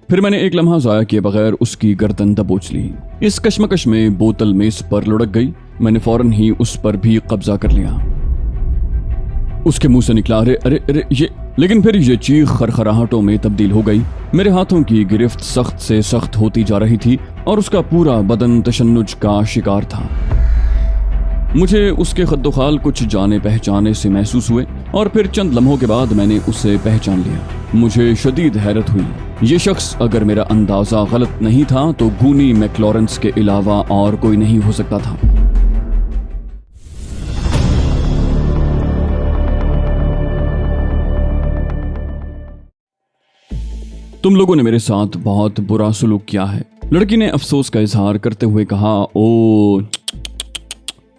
फिर मैंने एक लम्हा ज़ाया किए बगैर उसकी गर्दन दबोच ली। इस कश्मकश में बोतल मेज पर लुढ़क गई। मैंने फौरन ही उस पर भी कब्जा कर लिया। उसके मुंह से निकला अरे अरे अरे ये, लेकिन फिर ये चीख खरखराहटों में तब्दील हो गई। मेरे हाथों की गिरफ्त सख्त से सख्त होती जा रही थी और उसका पूरा बदन तशन्नुज का शिकार था। मुझे उसके खद्दोखाल कुछ जाने पहचाने से महसूस हुए और फिर चंद लम्हों के बाद मैंने उसे पहचान लिया। मुझे शदीद हैरत हुई। ये शख्स अगर मेरा अंदाजा गलत नहीं था तो गूनी मैकलॉरेंस के अलावा और कोई नहीं हो सकता था। तुम लोगों ने मेरे साथ बहुत बुरा सलूक किया है, लड़की ने अफसोस का इजहार करते हुए कहा। ओ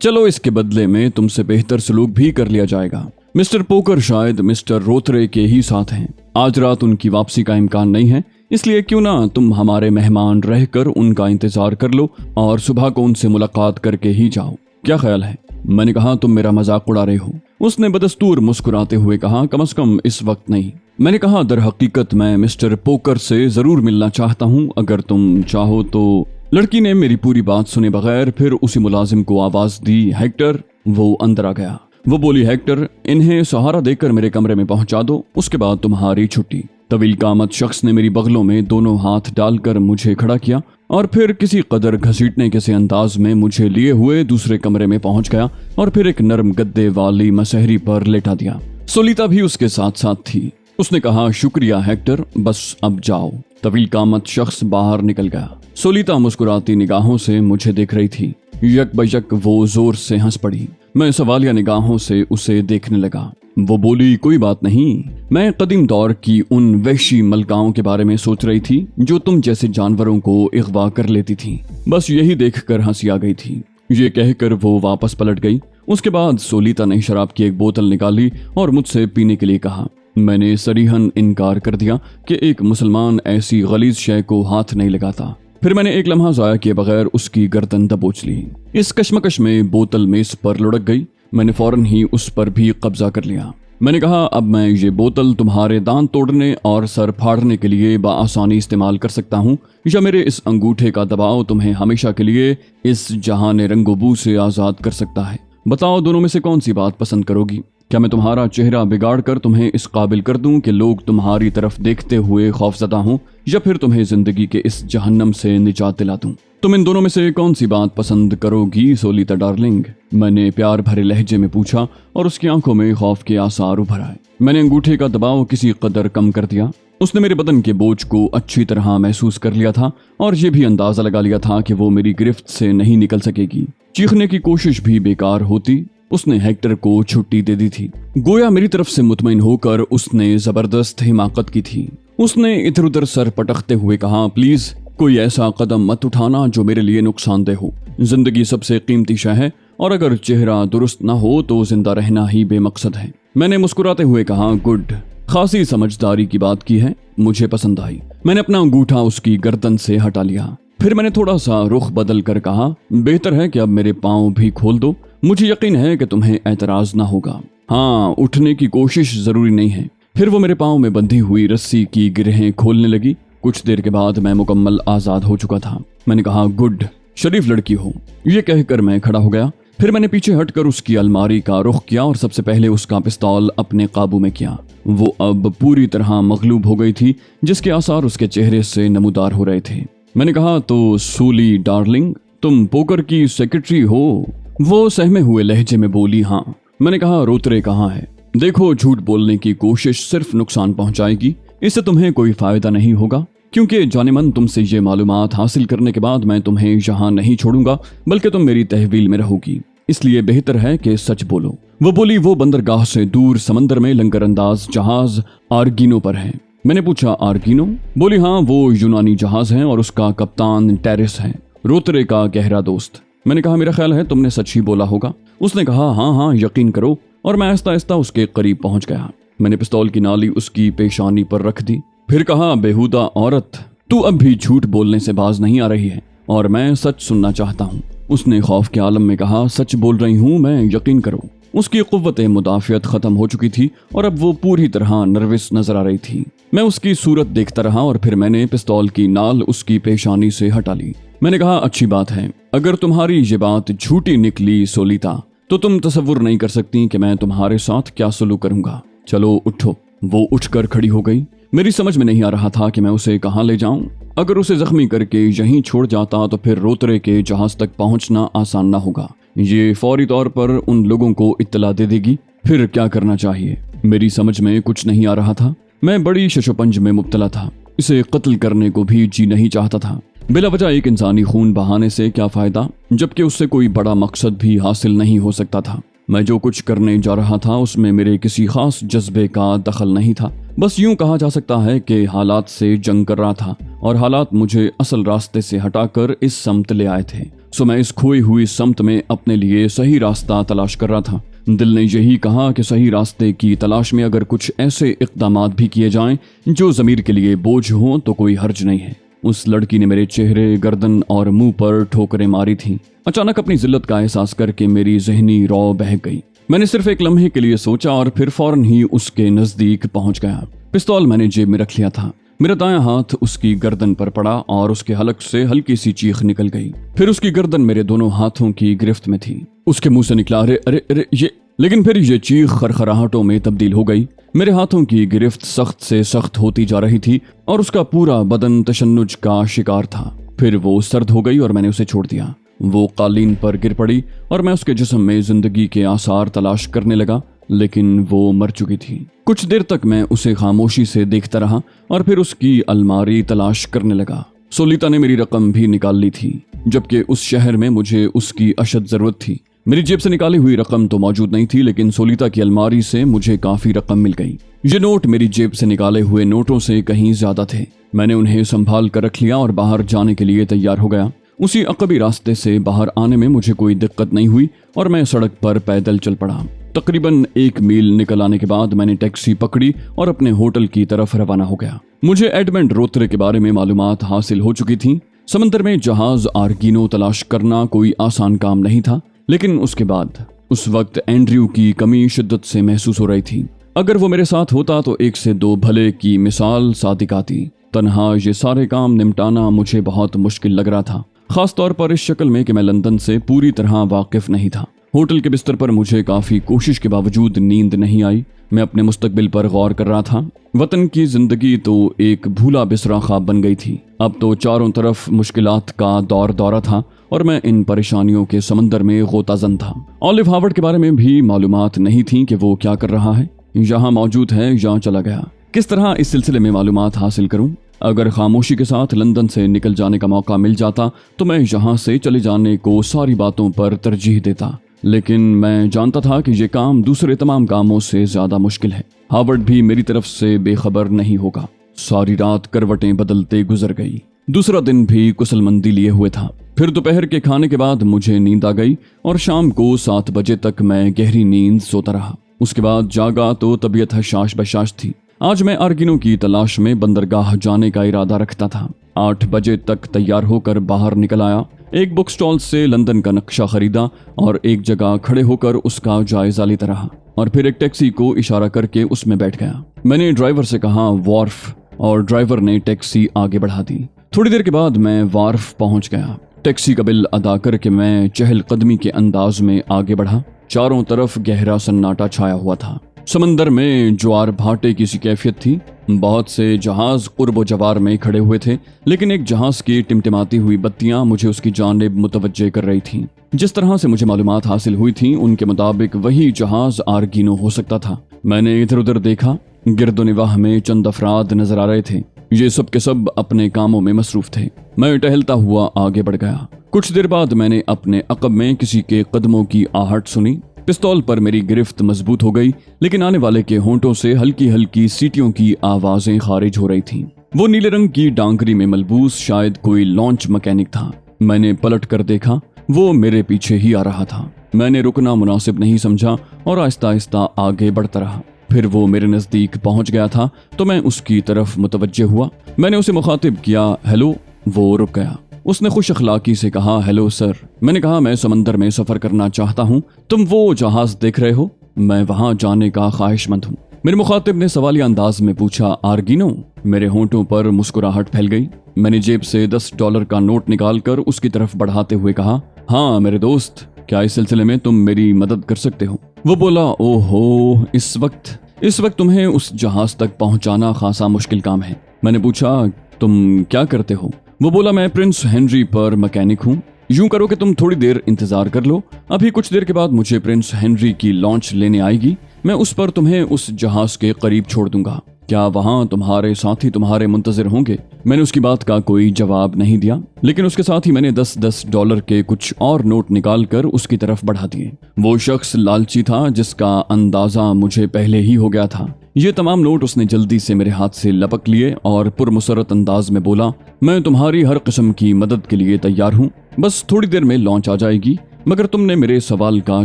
चलो, इसके बदले में तुमसे बेहतर सलूक भी कर लिया जाएगा। मिस्टर पोकर शायद मिस्टर रोथरे के ही साथ हैं। आज रात उनकी वापसी का इम्कान नहीं है, इसलिए क्यों ना तुम हमारे मेहमान रहकर उनका इंतजार कर लो और सुबह को उनसे मुलाकात करके ही जाओ। क्या ख्याल है? मैंने कहा, तुम मेरा मजाक उड़ा रहे हो। उसने बदस्तूर मुस्कुराते हुए कहा, कम से कम इस वक्त नहीं। मैंने कहा, दर हकीकत मैं मिस्टर पोकर से जरूर मिलना चाहता हूँ, अगर तुम चाहो तो। लड़की ने मेरी पूरी बात सुने बगैर फिर उसी मुलाजिम को आवाज दी, हेक्टर। वो अंदर आ गया। वो बोली, हेक्टर, इन्हें सहारा देकर मेरे कमरे में पहुंचा दो, उसके बाद तुम्हारी छुट्टी। तवील कामत शख्स ने मेरी बगलों में दोनों हाथ डालकर मुझे खड़ा किया और फिर किसी कदर घसीटने के से अंदाज में मुझे लिए हुए दूसरे कमरे में पहुंच गया और फिर एक नरम गद्दे वाली मसहरी पर लेटा दिया। सोलिता भी उसके साथ साथ थी। उसने कहा, शुक्रिया हेक्टर, बस अब जाओ। तवील कामत शख्स बाहर निकल गया। सोलिता मुस्कुराती निगाहों से मुझे देख रही थी। यक बयक वो जोर से हंस पड़ी। मैं सवालिया निगाहों से उसे देखने लगा। वो बोली, कोई बात नहीं, मैं कदीम दौर की उन वहशी मलकाओं के बारे में सोच रही थी जो तुम जैसे जानवरों को अगवा कर लेती थी। बस यही देखकर हंसी आ गई थी। ये कहकर वो वापस पलट गई। उसके बाद सोलिता ने शराब की एक बोतल निकाली और मुझसे पीने के लिए कहा। मैंने सरीहन इनकार कर दिया कि एक मुसलमान ऐसी गलीज शय को हाथ नहीं लगाता। फिर मैंने एक लम्हा ज़ाया किए बगैर उसकी गर्दन दबोच ली। इस कश्मकश में बोतल मेज पर लुढ़क गई। मैंने फौरन ही उस पर भी कब्जा कर लिया। मैंने कहा, अब मैं ये बोतल तुम्हारे दांत तोड़ने और सर फाड़ने के लिए बआसानी इस्तेमाल कर सकता हूँ, या मेरे इस अंगूठे का दबाव तुम्हें हमेशा के लिए इस जहान रंगोबू से आज़ाद कर सकता है। बताओ, दोनों में से कौन सी बात पसंद करोगी? क्या मैं तुम्हारा चेहरा बिगाड़ कर तुम्हें इस काबिल कर दूं कि लोग तुम्हारी तरफ देखते हुए खौफजदा हों, या फिर तुम्हें जिंदगी के इस जहन्नम से निजात दिला दूं? तुम इन दोनों में से कौन सी बात पसंद करोगी सोलिता डार्लिंग? मैंने प्यार भरे लहजे में पूछा और उसकी आंखों में खौफ के आसार उभर आए। मैंने अंगूठे का दबाव किसी कदर कम कर दिया। उसने मेरे बदन के बोझ को अच्छी तरह महसूस कर लिया था और ये भी अंदाजा लगा लिया था कि वो मेरी गिरफ्त से नहीं निकल सकेगी। चीखने की कोशिश भी बेकार होती। उसने हेक्टर को छुट्टी दे दी थी। गोया मेरी तरफ से मुतमईन होकर उसने जबरदस्त हिमाकत की थी। उसने इधर उधर सर पटकते हुए कहा, प्लीज कोई ऐसा कदम मत उठाना जो मेरे लिए नुकसानदेह हो। जिंदगी सबसे कीमती शय है और अगर चेहरा दुरुस्त ना हो तो जिंदा रहना ही बेमकसद है। मैंने मुस्कुराते हुए कहा, गुड, खासी समझदारी की बात की है, मुझे पसंद आई। मैंने अपना अंगूठा उसकी गर्दन से हटा लिया। फिर मैंने थोड़ा सा रुख बदल कर कहा, बेहतर है कि अब मेरे पाँव भी खोल दो, मुझे यकीन है कि तुम्हें एतराज ना होगा। हाँ, उठने की कोशिश जरूरी नहीं है। फिर वो मेरे पाँव में बंधी हुई रस्सी की गिरहें खोलने लगी। कुछ देर के बाद मैं मुकम्मल आजाद हो चुका था। मैंने कहा, गुड, शरीफ लड़की हो। ये कहकर मैं खड़ा हो गया। फिर मैंने पीछे हटकर उसकी अलमारी का रुख किया और सबसे पहले उसका पिस्तौल अपने काबू में किया। वो अब पूरी तरह मगलूब हो गई थी, जिसके आसार उसके चेहरे से नमूदार हो रहे थे। मैंने कहा, तो सूली डार्लिंग, तुम पोकर की सेक्रेटरी हो? वो सहमे हुए लहजे में बोली, हाँ। मैंने कहा, रोतरे कहाँ है? देखो, झूठ बोलने की कोशिश सिर्फ नुकसान पहुंचाएगी, इससे तुम्हें कोई फायदा नहीं होगा, क्योंकि जानेमन तुमसे ये मालूमात हासिल करने के बाद मैं तुम्हें यहाँ नहीं छोड़ूंगा, बल्कि तुम मेरी तहवील में रहोगी। इसलिए बेहतर है कि सच बोलो। वो बोली, वो बंदरगाह से दूर समंदर में लंगरअंदाज जहाज आर्गिनो पर है। मैंने पूछा, आर्गिनो? बोली, हाँ, वो यूनानी जहाज है और उसका कप्तान टेरिस है, रोतरे का गहरा दोस्त। मैंने कहा, मेरा ख्याल है तुमने सच ही बोला होगा। उसने कहा, हाँ हाँ, यकीन करो, और मैं आहिस्ता आहिस्ता उसके करीब पहुंच गया। मैंने पिस्तौल की नाली उसकी पेशानी पर रख दी। फिर कहा, बेहुदा औरत, तू अब भी झूठ बोलने से बाज नहीं आ रही है और मैं सच सुनना चाहता हूँ। उसने खौफ के आलम में कहा, सच बोल रही हूँ मैं, यकीन करो। उसकी कुव्वत मुदाफ़ियत ख़त्म हो चुकी थी और अब वो पूरी तरह नर्वस नजर आ रही थी। मैं उसकी सूरत देखता रहा और फिर मैंने पिस्तौल की नाल उसकी पेशानी से हटा ली। मैंने कहा, अच्छी बात है, अगर तुम्हारी ये बात झूठी निकली सोलिता, तो तुम तसव्वुर नहीं कर सकती कि मैं तुम्हारे साथ क्या सलूक करूंगा। चलो उठो। वो उठकर खड़ी हो गई। मेरी समझ में नहीं आ रहा था कि मैं उसे कहाँ ले जाऊं। अगर उसे जख्मी करके यहीं छोड़ जाता तो फिर रोतरे के जहाज तक पहुंचना आसान ना होगा। ये फौरी तौर पर उन लोगों को इत्तला दे देगी। फिर क्या करना चाहिए, मेरी समझ में कुछ नहीं आ रहा था। मैं बड़ी शशोपंज में मुब्तला था। इसे कत्ल करने को भी जी नहीं चाहता था। बिला वजह एक इंसानी खून बहाने से क्या फायदा, जबकि उससे कोई बड़ा मकसद भी हासिल नहीं हो सकता था। मैं जो कुछ करने जा रहा था उसमें मेरे किसी खास जज्बे का दखल नहीं था। बस यूं कहा जा सकता है कि हालात से जंग कर रहा था और हालात मुझे असल रास्ते से हटाकर इस समत ले आए थे। सो मैं इस खोई हुई समत में अपने लिए सही रास्ता तलाश कर रहा था। दिल ने यही कहा कि सही रास्ते की तलाश में अगर कुछ ऐसे इक़दामात भी किए जाएं जो ज़मीर के लिए बोझ हों तो कोई हर्ज नहीं है। उस लड़की ने मेरे चेहरे, गर्दन और मुंह पर ठोकरें मारी थीं। अचानक अपनी जिल्लत का एहसास करके मेरी ज़हनी रौ बहक गई। मैंने सिर्फ एक लम्हे के लिए सोचा और फिर फौरन ही उसके नज़दीक पहुंच गया। पिस्तौल मैंने जेब में रख लिया था। मेरा दायां हाथ उसकी गर्दन पर पड़ा और उसके हलक से हल्की सी चीख निकल गई। फिर उसकी गर्दन मेरे दोनों हाथों की गिरफ्त में थी। उसके मुंह से निकला, अरे अरे अरे ये, लेकिन फिर ये चीख खरखराहटों में तब्दील हो गई। मेरे हाथों की गिरफ्त सख्त से सख्त होती जा रही थी और उसका पूरा बदन तशन्नुज का शिकार था। फिर वो सर्द हो गई और मैंने उसे छोड़ दिया। वो कालीन पर गिर पड़ी और मैं उसके जिस्म में जिंदगी के आसार तलाश करने लगा, लेकिन वो मर चुकी थी। कुछ देर तक मैं उसे खामोशी से देखता रहा और फिर उसकी अलमारी तलाश करने लगा। सोलिता ने मेरी रकम भी निकाल ली थी, जबकि उस शहर में मुझे उसकी अशद जरूरत थी। मेरी जेब से निकाली हुई रकम तो मौजूद नहीं थी, लेकिन सोलिता की अलमारी से मुझे काफी रकम मिल गई। ये नोट मेरी जेब से निकाले हुए नोटों से कहीं ज्यादा थे। मैंने उन्हें संभाल कर रख लिया और बाहर जाने के लिए तैयार हो गया। उसी अकबी रास्ते से बाहर आने में मुझे कोई दिक्कत नहीं हुई और मैं सड़क पर पैदल चल पड़ा। तकरीबन 1 मील निकल आने के बाद मैंने टैक्सी पकड़ी और अपने होटल की तरफ रवाना हो गया। मुझे एडमंड रोतरे के बारे में मालूमात हासिल हो चुकी थी। समंदर में जहाज आर्गिनो तलाश करना कोई आसान काम नहीं था, लेकिन उसके बाद उस वक्त एंड्रयू की कमी शिद्दत से महसूस हो रही थी। अगर वो मेरे साथ होता तो 1 से 2 भले की मिसाल सादिक आती। तन्हा ये सारे काम निपटाना मुझे बहुत मुश्किल लग रहा था, खास तौर पर इस शक्ल में कि मैं लंदन से पूरी तरह वाकिफ नहीं था। होटल के बिस्तर पर मुझे काफी कोशिश के बावजूद नींद नहीं आई। मैं अपने मुस्तकबिल पर गौर कर रहा था। वतन की जिंदगी तो एक भूला बिसरा ख्वाब बन गई थी। अब तो चारों तरफ मुश्किलात का दौरा था और मैं इन परेशानियों के समंदर में गोताजन था। ऑलिव हावर्ड के बारे में भी मालूमात नहीं थी कि वो क्या कर रहा है, यहाँ मौजूद है या चला गया। किस तरह इस सिलसिले में मालूमात हासिल करूं? अगर खामोशी के साथ लंदन से निकल जाने का मौका मिल जाता तो मैं यहाँ से चले जाने को सारी बातों पर तरजीह देता, लेकिन मैं जानता था कि ये काम दूसरे तमाम कामों से ज्यादा मुश्किल है। हावर्ड भी मेरी तरफ से बेखबर नहीं होगा। सारी रात करवटें बदलते गुजर गई। दूसरा दिन भी कुशलमंदी लिए हुए था। फिर दोपहर के खाने के बाद मुझे नींद आ गई और शाम को 7 बजे तक मैं गहरी नींद सोता रहा। उसके बाद जागा तो तबीयत हशाश बशाश थी। आज मैं आर्गिनो की तलाश में बंदरगाह जाने का इरादा रखता था। 8 बजे तक तैयार होकर बाहर निकल आया। एक बुक स्टॉल से लंदन का नक्शा खरीदा और एक जगह खड़े होकर उसका जायजा लेता रहा और फिर एक टैक्सी को इशारा करके उसमें बैठ गया। मैंने ड्राइवर से कहा वार्फ, और ड्राइवर ने टैक्सी आगे बढ़ा दी। थोड़ी देर के बाद मैं वार्फ पहुंच गया। टैक्सी का बिल अदा करके मैं चहलकदमी के अंदाज में आगे बढ़ा। चारों तरफ गहरा सन्नाटा छाया हुआ था। समंदर में ज्वार भाटे की सी कैफियत थी। बहुत से जहाज कुर्ब जवार में खड़े हुए थे, लेकिन एक जहाज की टिमटिमाती हुई बत्तियां मुझे उसकी जानिब मुतवज्जे कर रही थीं। जिस तरह से मुझे मालूमात हासिल हुई थी उनके मुताबिक वही जहाज आर्गिनो हो सकता था। मैंने इधर उधर देखा। गिरदोनिवाह में चंद अफराद नजर आ रहे थे। ये सब के सब अपने कामों में मसरूफ थे। मैं टहलता हुआ आगे बढ़ गया। कुछ देर बाद मैंने अपने अकब में किसी के कदमों की आहट सुनी। पिस्तौल पर मेरी गिरफ्त मजबूत हो गई, लेकिन आने वाले के होंठों से हल्की हल्की सीटियों की आवाजें खारिज हो रही थीं। वो नीले रंग की डांगरी में मलबूस शायद कोई लॉन्च मैकेनिक था। मैंने पलट कर देखा, वो मेरे पीछे ही आ रहा था। मैंने रुकना मुनासिब नहीं समझा और आहिस्ता आहिस्ता आगे बढ़ता रहा। फिर वो मेरे नजदीक पहुंच गया था तो मैं उसकी तरफ मुतवज्जे हुआ। मैंने उसे मुखातिब किया, हेलो। वो रुक गया। उसने खुश अखलाकी से कहा, हेलो सर। मैंने कहा, मैं समंदर में सफर करना चाहता हूँ। तुम वो जहाज देख रहे हो? मैं वहां जाने का ख्वाहिशमंद हूँ। मेरे मुखातिब ने सवालिया अंदाज में पूछा, आर्गिनो? मेरे होंठों पर मुस्कुराहट फैल गई। मैंने जेब से $10 का नोट निकालकर उसकी तरफ बढ़ाते हुए कहा, हाँ मेरे दोस्त, क्या इस सिलसिले में तुम मेरी मदद कर सकते हो? वो बोला, ओहो, इस वक्त तुम्हें उस जहाज तक पहुंचाना खासा मुश्किल काम है। मैंने पूछा, तुम क्या करते हो? वो बोला, मैं प्रिंस हेनरी पर मैकेनिक हूँ। यूं करो कि तुम थोड़ी देर इंतजार कर लो, अभी कुछ देर के बाद मुझे प्रिंस हेनरी की लॉन्च लेने आएगी। मैं उस पर तुम्हें उस जहाज के करीब छोड़ दूंगा। क्या वहां तुम्हारे साथी तुम्हारे मुंतजिर होंगे? मैंने उसकी बात का कोई जवाब नहीं दिया, लेकिन उसके साथ ही मैंने $10 के कुछ और नोट निकालकर उसकी तरफ बढ़ा दिए। वो शख्स लालची था जिसका अंदाजा मुझे पहले ही हो गया था। ये तमाम नोट उसने जल्दी से मेरे हाथ से लपक लिए और पुरमुसरत अंदाज में बोला, मैं तुम्हारी हर किस्म की मदद के लिए तैयार हूँ, बस थोड़ी देर में लॉन्च आ जाएगी। मगर तुमने मेरे सवाल का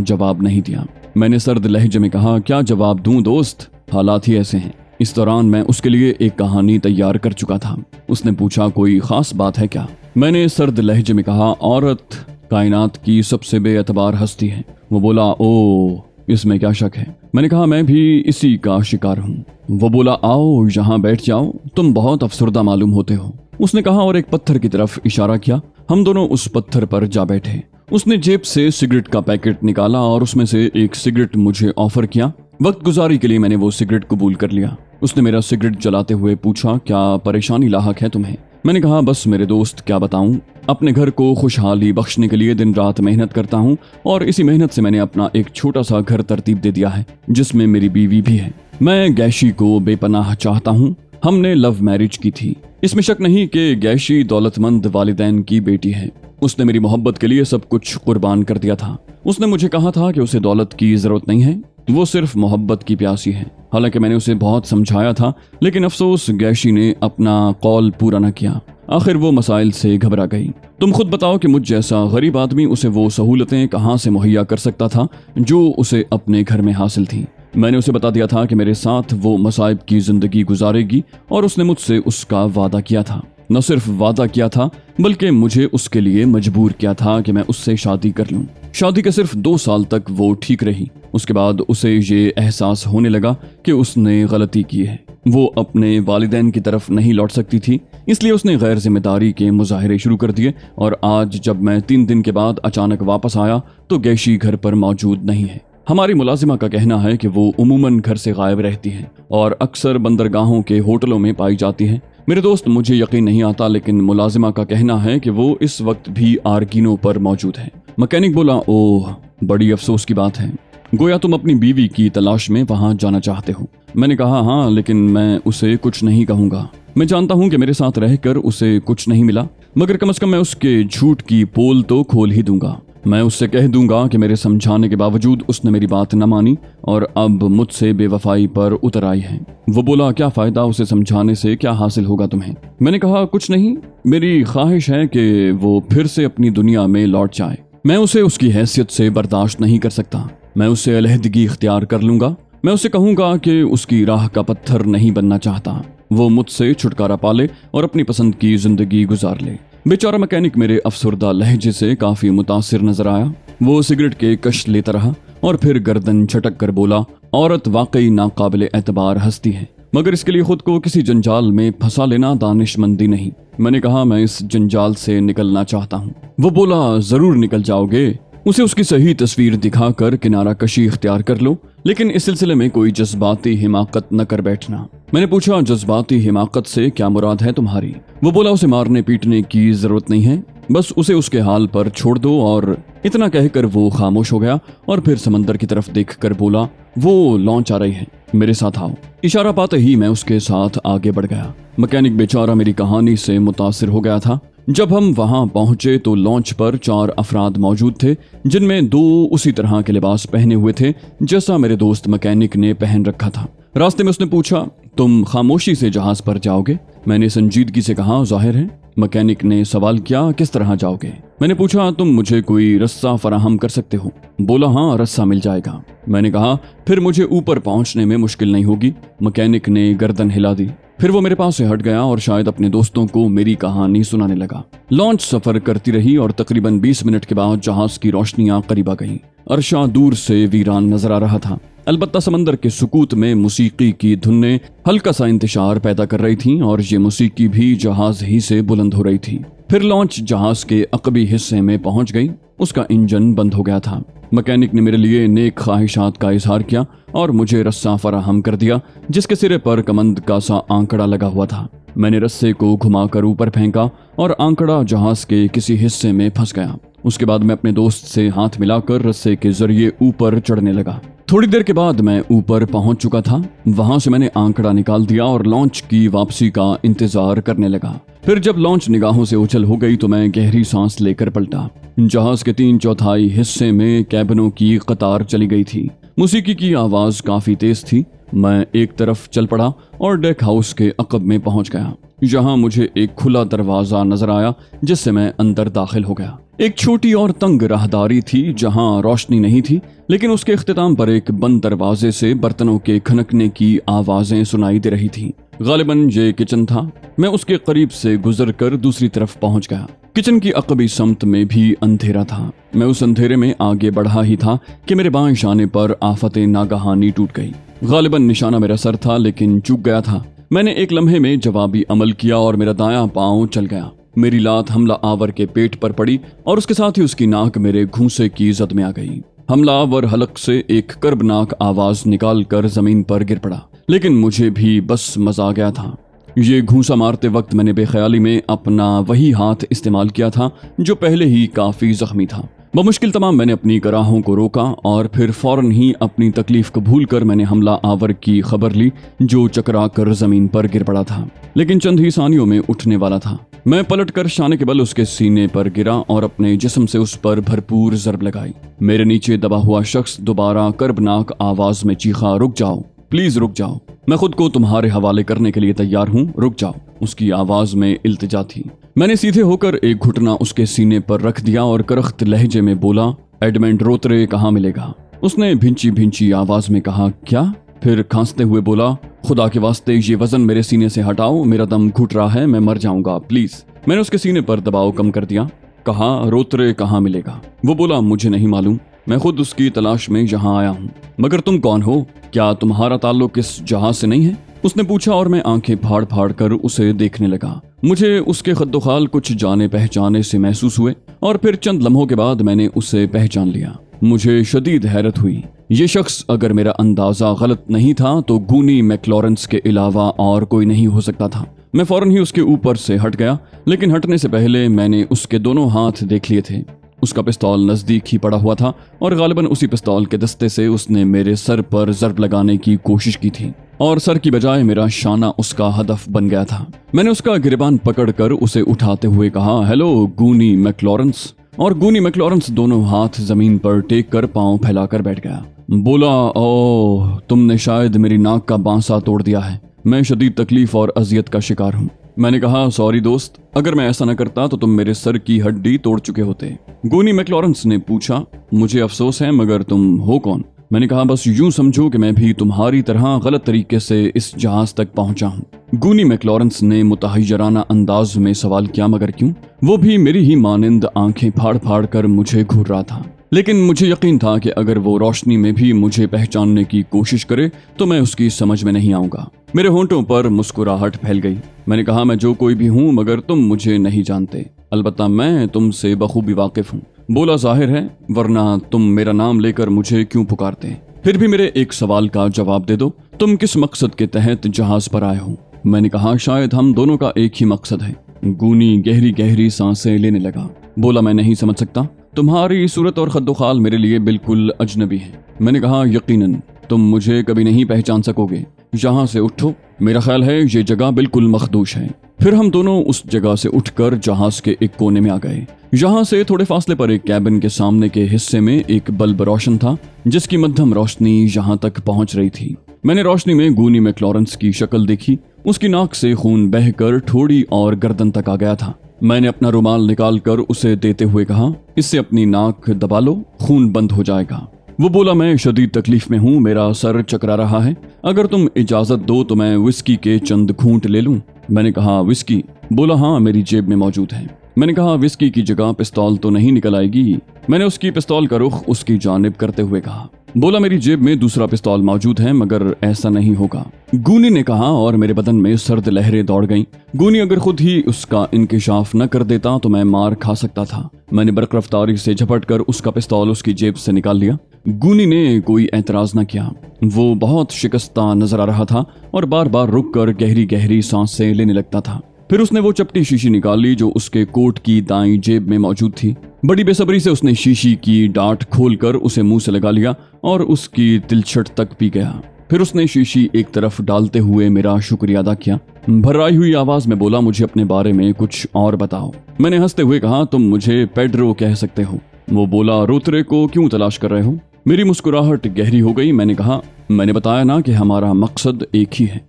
जवाब नहीं दिया। मैंने सर्द लहजे में कहा, क्या जवाब दूं दोस्त, हालात ही ऐसे हैं। इस दौरान मैं उसके लिए एक कहानी तैयार कर चुका था। उसने पूछा, कोई खास बात है क्या? मैंने सर्द लहजे में कहा, औरत कायनात की सबसे बेअतबार हस्ती है। वो बोला, ओ, इसमें क्या शक है? मैंने कहा, मैं भी इसी का शिकार हूँ। वो बोला, आओ यहाँ बैठ जाओ, तुम बहुत अफसरदा मालूम होते हो। उसने कहा और एक पत्थर की तरफ इशारा किया। हम दोनों उस पत्थर पर जा बैठे। उसने जेब से सिगरेट का पैकेट निकाला और उसमें से एक सिगरेट मुझे ऑफर किया। वक्त गुजारी के लिए मैंने वो सिगरेट कबूल कर लिया। उसने मेरा सिगरेट जलाते हुए पूछा, क्या परेशानी लाहक है तुम्हें? मैंने कहा, बस मेरे दोस्त, क्या बताऊं, अपने घर को खुशहाली बख्शने के लिए दिन रात मेहनत करता हूं और इसी मेहनत से मैंने अपना एक छोटा सा घर तरतीब दे दिया है जिसमें मेरी बीवी भी है। मैं गैशी को बेपनाह चाहता हूँ। हमने लव मैरिज की थी। इसमें शक नहीं कि गैशी दौलतमंद वालिदैन की बेटी है। उसने मेरी मोहब्बत के लिए सब कुछ कुर्बान कर दिया था। उसने मुझे कहा था कि उसे दौलत की जरूरत नहीं है, वो सिर्फ मोहब्बत की प्यासी है। हालांकि मैंने उसे बहुत समझाया था, लेकिन अफसोस गैशी ने अपना कौल पूरा न किया। आखिर वो मसाइल से घबरा गई। तुम खुद बताओ कि मुझ जैसा गरीब आदमी उसे वो सहूलतें कहाँ से मुहैया कर सकता था जो उसे अपने घर में हासिल थी। मैंने उसे बता दिया था कि मेरे साथ वो मसाइब की जिंदगी गुजारेगी और उसने मुझसे उसका वादा किया था। न सिर्फ वादा किया था बल्कि मुझे उसके लिए मजबूर किया था कि मैं उससे शादी कर लूं। शादी के सिर्फ 2 साल तक वो ठीक रही। उसके बाद उसे ये एहसास होने लगा कि उसने गलती की है। वो अपने वालिदैन की तरफ नहीं लौट सकती थी, इसलिए उसने गैर जिम्मेदारी के मुजाहरे शुरू कर दिए। और आज जब मैं 3 दिन के बाद अचानक वापस आया तो गैशी घर पर मौजूद नहीं है। हमारी मुलाजिमा का कहना है कि वो उमूमन घर से गायब रहती है और अक्सर बंदरगाहों के होटलों में पाई जाती है। मेरे दोस्त, मुझे यकीन नहीं आता, लेकिन मुलाजिमा का कहना है कि वो इस वक्त भी आर्गिनो पर मौजूद है। मैकेनिक बोला, ओह, बड़ी अफसोस की बात है। गोया तुम अपनी बीवी की तलाश में वहां जाना चाहते हो। मैंने कहा, हाँ, लेकिन मैं उसे कुछ नहीं कहूंगा। मैं जानता हूं कि मेरे साथ रहकर उसे कुछ नहीं मिला, मगर कम से कम मैं उसके झूठ की पोल तो खोल ही दूंगा। मैं उससे कह दूंगा कि मेरे समझाने के बावजूद उसने मेरी बात न मानी और अब मुझसे बेवफाई पर उतर आई है। वो बोला, क्या फायदा उसे समझाने से, क्या हासिल होगा तुम्हें? मैंने कहा, कुछ नहीं, मेरी ख्वाहिश है कि वो फिर से अपनी दुनिया में लौट जाए। मैं उसे उसकी हैसियत से बर्दाश्त नहीं कर सकता। मैं उससे अलहदगी इख्तियार कर लूंगा। मैं उसे कहूंगा कि उसकी राह का पत्थर नहीं बनना चाहता। वो मुझसे छुटकारा पाले और अपनी पसंद की जिंदगी गुजार ले। बेचारा मैकेनिक मेरे अफसरदा लहजे से काफी मुतासिर नजर आया। वो सिगरेट के कश लेता रहा और फिर गर्दन झटक कर बोला, औरत वाकई नाकाबिले एतबार हस्ती है, मगर इसके लिए खुद को किसी जंजाल में फंसा लेना दानिशमंदी नहीं। मैंने कहा, मैं इस जंजाल से निकलना चाहता हूँ। वो बोला, जरूर निकल जाओगे। उसे उसकी सही तस्वीर दिखाकर किनारा कशी इख्तियार कर लो, लेकिन इस सिलसिले में कोई जज्बाती हिमाकत न कर बैठना। मैंने पूछा, जज्बाती हिमाकत से क्या मुराद है तुम्हारी? वो बोला, उसे मारने पीटने की जरूरत नहीं है, बस उसे उसके हाल पर छोड़ दो। और इतना कहकर वो खामोश हो गया और फिर समंदर की तरफ देखकर बोला, वो लॉन्च आ रही है, मेरे साथ आओ। इशारा पाते ही मैं उसके साथ आगे बढ़ गया। मैकेनिक बेचारा मेरी कहानी से मुतासिर हो गया था। जब हम वहां पहुंचे तो लॉन्च पर 4 अफराद मौजूद थे, जिनमें 2 उसी तरह के लिबास पहने हुए थे जैसा मेरे दोस्त मैकेनिक ने पहन रखा था। रास्ते में उसने पूछा, तुम खामोशी से जहाज पर जाओगे? मैंने संजीदगी से कहा, जाहिर है। मैकेनिक ने सवाल किया, किस तरह जाओगे? मैंने पूछा, तुम मुझे कोई रस्सा फराहम कर सकते हो? बोला, हाँ, रस्सा मिल जाएगा। मैंने कहा, फिर मुझे ऊपर पहुंचने में मुश्किल नहीं होगी। मैकेनिक ने गर्दन हिला दी। फिर वो मेरे पास से हट गया और शायद अपने दोस्तों को मेरी कहानी सुनाने लगा। लॉन्च सफर करती रही और तकरीबन 20 मिनट के बाद जहाज की रोशनियां करीब आ गईं। अर्शा दूर से वीरान नजर आ रहा था। अलबत्ता समंदर के सुकूत में मौसीकी की धुनें हल्का सा इंतशार पैदा कर रही थीं और ये मौसीकी भी जहाज ही से बुलंद हो रही थी। फिर लॉन्च जहाज के अकबी हिस्से में पहुंच गई। उसका इंजन बंद हो गया था। मैकेनिक ने मेरे लिए नेक ख्वाहिशात का इजहार किया और मुझे रस्सा फराहम कर दिया जिसके सिरे पर कमंद का सा आंकड़ा लगा हुआ था। मैंने रस्से को घुमाकर ऊपर फेंका और आंकड़ा जहाज के किसी हिस्से में फंस गया। उसके बाद मैं अपने दोस्त से हाथ मिलाकर रस्से के जरिए ऊपर चढ़ने लगा। थोड़ी देर के बाद मैं ऊपर पहुंच चुका था। वहां से मैंने आंकड़ा निकाल दिया और लॉन्च की वापसी का इंतजार करने लगा। फिर जब लॉन्च निगाहों से ओझल हो गई तो मैं गहरी सांस लेकर पलटा। जहाज के 3/4 हिस्से में कैबिनों की कतार चली गई थी। मौसीकी की आवाज काफी तेज थी। मैं एक तरफ चल पड़ा और डेक हाउस के अकब में पहुंच गया। जहां मुझे एक खुला दरवाजा नजर आया जिससे मैं अंदर दाखिल हो गया। एक छोटी और तंग राहदारी थी जहां रोशनी नहीं थी, लेकिन उसके इख्तिताम पर एक बंद दरवाजे से बर्तनों के खनकने की आवाजें सुनाई दे रही थी। गालिबन ये किचन था। मैं उसके करीब से गुजरकर दूसरी तरफ पहुंच गया। किचन की अकबी समत में भी अंधेरा था। मैं उस अंधेरे में आगे बढ़ा ही था कि मेरे बाएं शाने पर आफत नागहानी टूट गई। गालिबन निशाना मेरा सर था, लेकिन चूक गया था। मैंने एक लम्हे में जवाबी अमल किया और मेरा दायां पांव चल गया। मेरी लात हमला आवर के पेट पर पड़ी और उसके साथ ही उसकी नाक मेरे घूंसे की जद में आ गई। हमला आवर हलक से एक कर्बनाक आवाज निकाल कर जमीन पर गिर पड़ा, लेकिन मुझे भी बस मजा आ गया था। ये घूंसा मारते वक्त मैंने बेख्याली में अपना वही हाथ इस्तेमाल किया था जो पहले ही काफी जख्मी था। बमुश्किल तमाम मैंने अपनी कराहों को रोका और फिर फौरन ही अपनी तकलीफ को भूलकर मैंने हमला आवर की खबर ली जो चकरा कर जमीन पर गिर पड़ा था, लेकिन चंद ही सानियों में उठने वाला था। मैं पलटकर शाने के बल उसके सीने पर गिरा और अपने जिस्म से उस पर भरपूर जरब लगाई। मेरे नीचे दबा हुआ शख्स दोबारा कर्बनाक आवाज में चीखा, रुक जाओ, प्लीज रुक जाओ, मैं खुद को तुम्हारे हवाले करने के लिए तैयार हूँ, रुक जाओ। उसकी आवाज में इल्तिजा थी। मैंने सीधे होकर एक घुटना उसके सीने पर रख दिया और करख्त लहजे में बोला, एडमंड रोतरे कहाँ मिलेगा? उसने भिंची भिंची आवाज में कहा, क्या? फिर खांसते हुए बोला, खुदा के वास्ते ये वजन मेरे सीने से हटाओ, मेरा दम घुट रहा है, मैं मर जाऊंगा, प्लीज। मैंने उसके सीने पर दबाव कम कर दिया। कहा, रोतरे कहाँ मिलेगा? वो बोला, मुझे नहीं मालूम, मैं खुद उसकी तलाश में यहाँ आया हूँ। मगर तुम कौन हो? क्या तुम्हारा ताल्लुक इस जहाज से नहीं है? उसने पूछा और मैं आंखें फाड़ फाड़ कर उसे देखने लगा। मुझे उसके खद्दोखाल कुछ जाने पहचाने से महसूस हुए और फिर चंद लम्हों के बाद मैंने उसे पहचान लिया। मुझे शदीद हैरत हुई। ये शख्स अगर मेरा अंदाजा गलत नहीं था तो गूनी मैक्लॉरेंस के अलावा और कोई नहीं हो सकता था। मैं फौरन ही उसके ऊपर से हट गया, लेकिन हटने से पहले मैंने उसके दोनों हाथ देख लिए थे। उसका पिस्तौल नजदीक ही पड़ा हुआ था और गालिबन उसी पिस्तौल के दस्ते से उसने मेरे सर पर जर्ब लगाने की कोशिश की थी और सर की बजाय मेरा शाना उसका हदफ बन गया था। मैंने उसका गिरबान पकड़कर उसे उठाते हुए कहा, हेलो गूनी मैक्लॉरेंस। और गूनी मैक्लॉरेंस दोनों हाथ जमीन पर टेक कर पांव फैलाकर बैठ गया। बोला, ओह, तुमने शायद मेरी नाक का बांसा तोड़ दिया है, मैं शदीद तकलीफ और अजियत का शिकार हूँ। मैंने कहा, सॉरी दोस्त, अगर मैं ऐसा न करता तो तुम मेरे सर की हड्डी तोड़ चुके होते। गूनी मैक्लॉरेंस ने पूछा, मुझे अफसोस है, मगर तुम हो कौन? मैंने कहा, बस यूं समझो कि मैं भी तुम्हारी तरह गलत तरीके से इस जहाज तक पहुंचा हूं। गूनी मैक्लॉरेंस ने मुतहय्यराना अंदाज में सवाल किया, मगर क्यों? वो भी मेरी ही मानिंद आंखें फाड़ फाड़ कर मुझे घूर रहा था, लेकिन मुझे यकीन था कि अगर वो रोशनी में भी मुझे पहचानने की कोशिश करे तो मैं उसकी समझ में नहीं आऊंगा। मेरे होंठों पर मुस्कुराहट फैल गई। मैंने कहा, मैं जो कोई भी हूँ मगर तुम मुझे नहीं जानते, अलबत्ता मैं तुमसे बखूबी वाकिफ हूँ। बोला, जाहिर है, वरना तुम मेरा नाम लेकर मुझे क्यों पुकारते? फिर भी मेरे एक सवाल का जवाब दे दो, तुम किस मकसद के तहत जहाज पर आए हो? मैंने कहा, शायद हम दोनों का एक ही मकसद है। गूनी गहरी गहरी सांसें लेने लगा। बोला, मैं नहीं समझ सकता, तुम्हारी सूरत और खद्दोखाल मेरे लिए बिल्कुल अजनबी है। मैंने कहा, यकीनन तुम मुझे कभी नहीं पहचान सकोगे, यहाँ से उठो, मेरा ख्याल है ये जगह बिल्कुल मखदूश है। फिर हम दोनों उस जगह से उठकर जहाज के एक कोने में आ गए। यहाँ से थोड़े फासले पर एक कैबिन के सामने के हिस्से में एक बल्ब रोशन था जिसकी मध्यम रोशनी यहाँ तक पहुँच रही थी। मैंने रोशनी में गूनी मैक्लॉरेंस की शक्ल देखी। उसकी नाक से खून बहकर ठोड़ी और गर्दन तक आ गया था। मैंने अपना रुमाल निकालकर उसे देते हुए कहा, इससे अपनी नाक दबा लो, खून बंद हो जाएगा। वो बोला, मैं शदीद तकलीफ में हूँ, मेरा सर चकरा रहा है, अगर तुम इजाजत दो तो मैं विस्की के चंद घूंट ले लूं। मैंने कहा, विस्की? बोला, हाँ, मेरी जेब में मौजूद है। मैंने कहा, विस्की की जगह पिस्तौल तो नहीं निकल आएगी? मैंने उसकी पिस्तौल का रुख उसकी जानिब करते हुए कहा। बोला, मेरी जेब में दूसरा पिस्तौल मौजूद है, मगर ऐसा नहीं होगा, गूनी ने कहा, और मेरे बदन में सर्द लहरें दौड़ गईं। गूनी अगर खुद ही उसका इंकिशाफ न कर देता तो मैं मार खा सकता था। मैंने बरक रफ्तारी से झपट कर उसका पिस्तौल उसकी जेब से निकाल लिया। गूनी ने कोई एतराज न किया। वो बहुत शिकस्ता नजर आ रहा था और बार बार रुक कर गहरी गहरी सांसें लेने लगता था। फिर उसने वो चपटी शीशी निकाल ली जो उसके कोट की दाईं जेब में मौजूद थी। बड़ी बेसब्री से उसने शीशी की डाट खोलकर उसे मुंह से लगा लिया और उसकी तिलछट तक पी गया। फिर उसने शीशी एक तरफ डालते हुए मेरा शुक्रिया अदा किया। भर्राई हुई आवाज में बोला, मुझे अपने बारे में कुछ और बताओ। मैंने हंसते हुए कहा, तुम मुझे पेड्रो कह सकते हो। वो बोला, रोतरे को क्यों तलाश कर रहे हो? मेरी मुस्कुराहट गहरी हो गई। मैंने कहा, मैंने बताया ना कि हमारा मकसद एक ही है।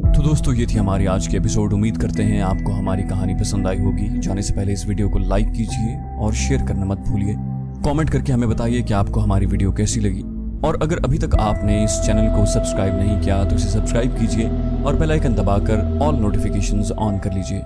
तो दोस्तों, ये थी हमारी आज की एपिसोड। उम्मीद करते हैं आपको हमारी कहानी पसंद आई होगी। जाने से पहले इस वीडियो को लाइक कीजिए और शेयर करना मत भूलिए। कमेंट करके हमें बताइए कि आपको हमारी वीडियो कैसी लगी। और अगर अभी तक आपने इस चैनल को सब्सक्राइब नहीं किया तो इसे सब्सक्राइब कीजिए और बेल आइकन दबाकर ऑल नोटिफिकेशंस ऑन कर लीजिए।